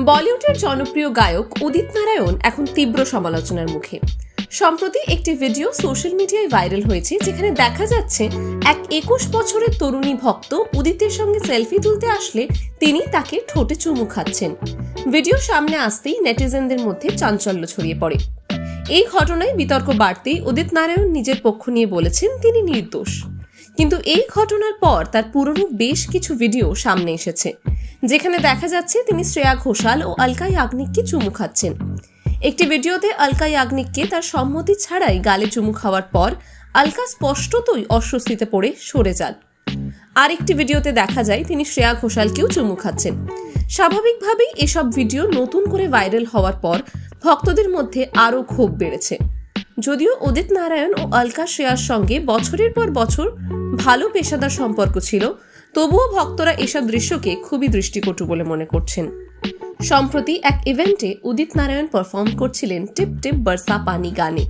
বলিউডের জনপ্রিয় গায়ক উদিত নারায়ণ এখন তীব্র সমালোচনার মুখে। সম্প্রতি একটি ভিডিও সোশ্যাল মিডিয়ায় ভাইরাল হয়েছে, যেখানে দেখা যাচ্ছে এক 21 বছরের তরুণী ভক্ত উদিতের সঙ্গে সেলফি তুলতে আসলে তিনি তাকে ঠোঁটে চুমু খাচ্ছেন। ভিডিও সামনে আসতেই নেটিজেনদের মধ্যে চাঞ্চল্য ছড়িয়ে পড়ে। এই ঘটনায় বিতর্ক বাড়তেই উদিত নারায়ণ নিজের পক্ষ নিয়ে বলেছেন তিনি নির্দোষ। কিন্তু এই ঘটনার পর তার পুরনো বেশ কিছু ভিডিও সামনে এসেছে, যেখানে দেখা যাচ্ছে তিনি শ্রেয়া ঘোষাল ও অলকা ইয়াগনিককে চুমু খাচ্ছেন। একটি ভিডিওতে অলকা ইয়াগনিককে তার সম্মতি ছাড়াই গালে চুমু খাওয়ার পর অলকা স্পষ্টতই অস্বস্তিতে পড়ে সরে যান। আরেকটি ভিডিওতে দেখা যায় তিনি শ্রেয়া ঘোষালকেও চুমু খাচ্ছেন। স্বাভাবিকভাবেই এসব ভিডিও নতুন করে ভাইরাল হওয়ার পর ভক্তদের মধ্যে আরও ক্ষোভ বেড়েছে। যদিও উদিত নারায়ণ ও অলকা শ্রেয়ার সঙ্গে বছরের পর বছর ভালো পেশাদার সম্পর্ক ছিল, তবুও ভক্তরা এসব দৃশ্যকে খুবই দৃষ্টিকটু বলে মনে করছেন। সম্প্রতি এক ইভেন্টে উদিত নারায়ণ পারফর্ম করছিলেন টিপ টিপ বরসা পানি গানে,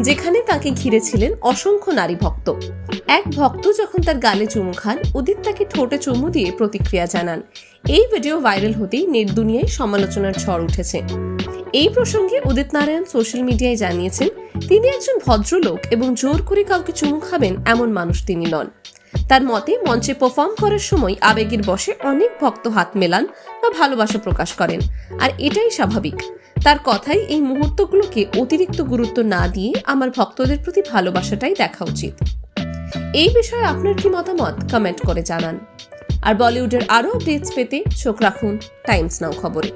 যেখানে তাকে ঘিরে ছিলেন অসংখ্য নারী ভক্ত। এক ভক্ত যখন তার গালে চুমু খান, উদিত তাকে ঠোঁটে চুমু দিয়ে প্রতিক্রিয়া জানান। এই ভিডিও ভাইরাল হতেই নেট দুনিয়ায় সমালোচনার ঝড় উঠেছে। এই প্রসঙ্গে উদিত নারায়ণ সোশ্যাল মিডিয়ায় জানিয়েছেন তিনি একজন ভদ্রলোক এবং জোর করে কাউকে চুমু খাবেন এমন মানুষ তিনি নন। তার মতে মঞ্চে পারফর্ম করার সময় আবেগের বশে অনেক ভক্ত হাত মেলান বা ভালোবাসা প্রকাশ করেন, আর এটাই স্বাভাবিক। তার কথাই এই মুহূর্তগুলোকে অতিরিক্ত গুরুত্ব না দিয়ে আমার ভক্তদের প্রতি ভালোবাসাটাই দেখা উচিত। এই বিষয়ে আপনার কি মতামত কমেন্ট করে জানান। আর বলিউডের আরো আপডেটস পেতে চোখ রাখুন টাইমস নাও খবরে।